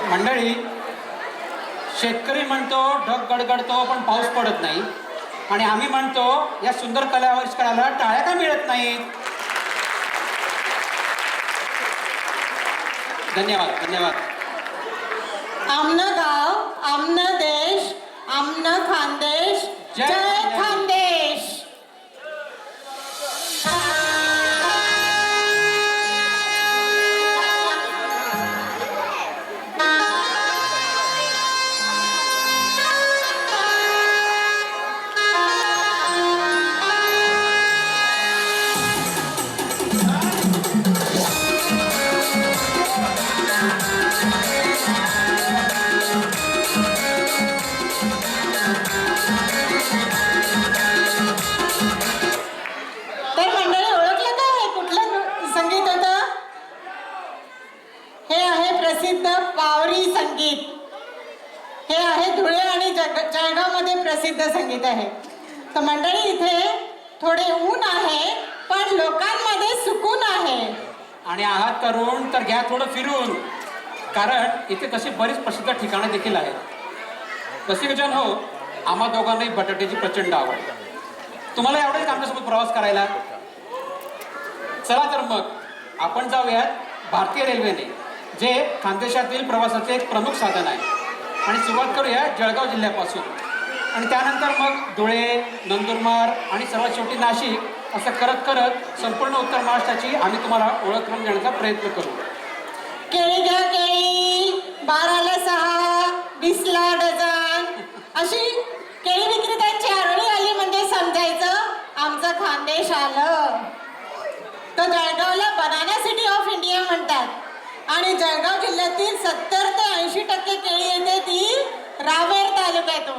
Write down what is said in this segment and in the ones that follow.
मंडळी, शेतकरी म्हणतो ढग गडगडतो पण पाऊस पडत नाही, आणि आम्ही म्हणतो या सुंदर कला आविष्काराला टाळ्या का मिळत नाहीत? धन्यवाद धन्यवाद. आमनं गाव, आमनं देश, आमनं खानदेश, जय खानदेश. प्रसिद्ध पावरी संगीत हे आहे. धुळे आणि जळगावमध्ये प्रसिद्ध संगीत आहे. तर मंडळी, इथे थोडे ऊन आहे पण लोकांमध्ये सुकून आहे. आणि आहात तरुण तर घ्या थोडं फिरून, कारण इथे तशी बरीच प्रसिद्ध ठिकाणं देखील आहेत. रसिकजन हो, आम्हा दोघांनाही बटाट्याची प्रचंड आवड. तुम्हाला आवडेल आमच्यासोबत प्रवास करायला? चला तर मग आपण जाऊयात भारतीय रेल्वेने, जे खानदेशातील प्रवासाचे एक प्रमुख साधन आहे. आणि सुरुवात करूया जळगाव जिल्ह्यापासून, आणि त्यानंतर मग धुळे, नंदुरबार आणि सर्वात शेवटी नाशिक, असं करत करत संपूर्ण उत्तर महाराष्ट्राची आम्ही तुम्हाला ओळख करून देण्याचा प्रयत्न करू. केळी घ्या केळी, 12ला 6, 20ला डझन, अशी केळी विक्रेत्यांची आरोळी आली म्हणजे समजायचं आमचं खानदेश आलं. तर जळगावला बनाना सिटी ऑफ इंडिया म्हणतात, आणि जळगाव जिल्ह्यातील 70 ते 80% केळी येते ती रावेर तालुक्यातून.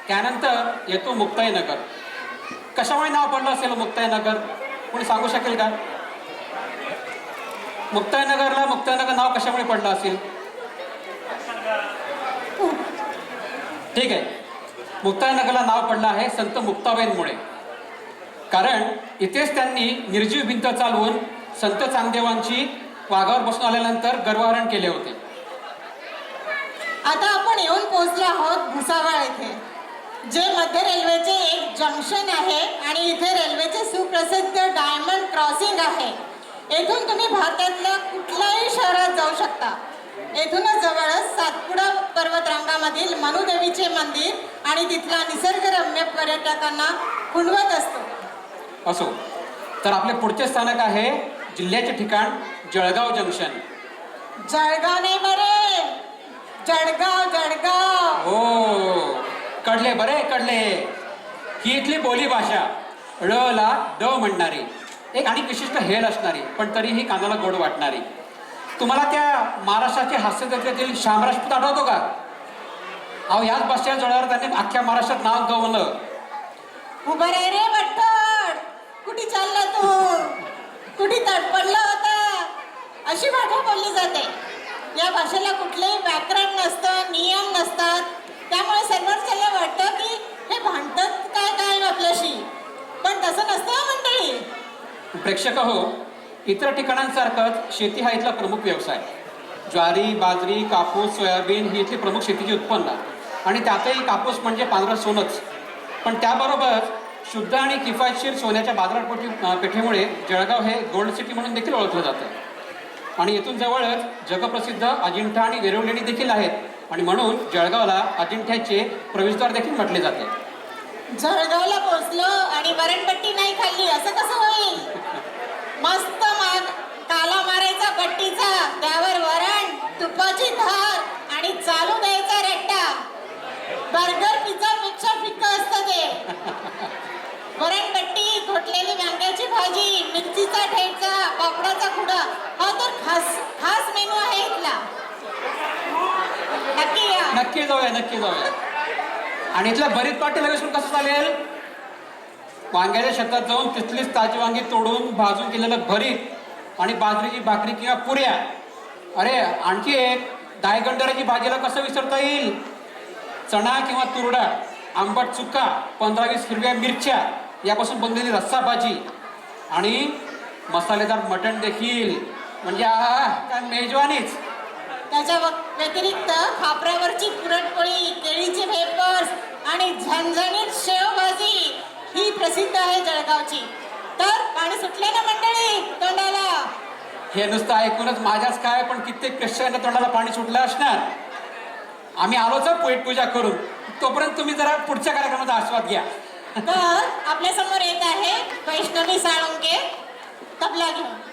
त्यानंतर येतो मुक्ताईनगर. कशामुळे नाव पडलं असेल मुक्ताईनगर? कोणी सांगू शकेल का? मुक्ताईनगर नाव कशामुळे पडलं असेल? ठीक आहे, मुक्ताईनगरला नाव पडलं आहे संत मुक्ताबाईंमुळे. कारण इथेच त्यांनी निर्जीव भिंत चालवून संत चांगदेवांची वाघावर बसून आल्यानंतर गर्वहरण केले होते. आता आपण येऊन पोहोचलो आहोत भुसावळ येथे, जे मध्य रेल्वेचे एक जंक्शन आहे, आणि इथे रेल्वेचे सुप्रसिद्ध डायमंड क्रॉसिंग आहे. येथून तुम्ही भारतातल्या कुठल्याही शहरात जाऊ शकता. येथूनच जवळच सातपुडा पर्वतरांगामधील मनुदेवीचे मंदिर आणि तिथला निसर्गरम्य पर्यटकांना खुणवत असो. तर आपले पुढचे स्थानक आहे जिल्ह्याचे ठिकाण जळगाव जंक्शन. जळगाव नाही बरे, जळगाव जळगाव. हो, कळले बरे, कळले. ही इथली बोली भाषा, ळ ला ड म्हणणारी, एक आणि विशिष्ट हेल असणारी, पण तरीही कानाला गोड वाटणारी. तुम्हाला त्या महाराष्ट्राचे हास्यजत्रेतील श्याम राजपूत आठवतो का? अहो, याच बसच्या जोड्यावर त्यांनी अख्ख्या महाराष्ट्रात नाव गवलं. उभं रे रे बट्टड, कुठे चालला तू, कुठे तडपडला होता, अशी भाषा बोलली जाते. या भाषेला कुठलेही व्याकरण नसतं, नियम नसतात. त्यामुळे सर्वच वाटतं की हे भांडतात काय काय आपल्याशी, पण तसं नसतं मंडळी. प्रेक्षक हो, इतर ठिकाणांसारखंच शेती हा इथला प्रमुख व्यवसाय. ज्वारी, बाजरी, कापूस, सोयाबीन ही इथली प्रमुख शेतीची उत्पन्न, आणि त्यातही कापूस म्हणजे पांढरं सोनंच. पण त्याबरोबर शुद्ध आणि किफायतशीर सोन्याच्या बाजारपेठेमुळे जळगाव हे गोल्ड सिटी म्हणून देखील ओळखलं जातं. आणि येथून जवळच जगप्रसिद्ध अजिंठा आणि वेरुळलेणी देखील आहेत, आणि म्हणून जळगावला अजिंठ्याचे प्रवेशद्वार देखील म्हटले जाते. जळगावला पोहोचलो आणि वरणपट्टी नाही खाल्ली असं कसं होईल? मस्त काला मारायचा पट्टीचा, त्यावर वरण, तुपाची धार आणि चालू द्यायचा रट्टा. बर्गर पिझ्झा पेक्षा फिक्क असतं ते. वरणपट्टी, घोटलेली वांग्याची भाजी, मिरचीचा ठेचा, पापडाचा खुडा, हा तर खास मेनू आहे इथला. नक्की या. नक्की जाऊया. आणि इथल्या भरीत पाटी लगेच कसं चालेल? वांग्याच्या शेतात जाऊन तिथलीच ताजी वांगी तोडून भाजून केलेलं भरीत आणि बाजरीची भाकरी किंवा पुऱ्या. अरे, आणखी एक दायगंडराची भाजीला कसं विसरता येईल? चणा किंवा तुरडा, आंबट चुका, 15-20 हिरव्या मिरच्या यापासून बनलेली रस्सा भाजी, आणि मसालेदार मटण देखील. म्हणजे काय मेजवानीच. त्याच्या व्यतिरिक्त खापऱ्यावरची पुरणपोळी, केळीचे वेफर्स आणि झणझणीत शेवभाजी ही प्रसिद्ध आहे जळगावची. तर पाणी सुटले ना मंडळी तोंडाला? हे नुसतं ऐकूनच माझ्याच काय पण कित्येक पेशांना तोंडाला पाणी सुटलं असणार. आम्ही आलोच पेट पूजा करून. तोपर्यंत तुम्ही जरा पुढच्या कार्यक्रमाचा आस्वाद घ्या. तर आपल्या समोर येत आहे वैष्णवी साळुंके तबला घेऊन.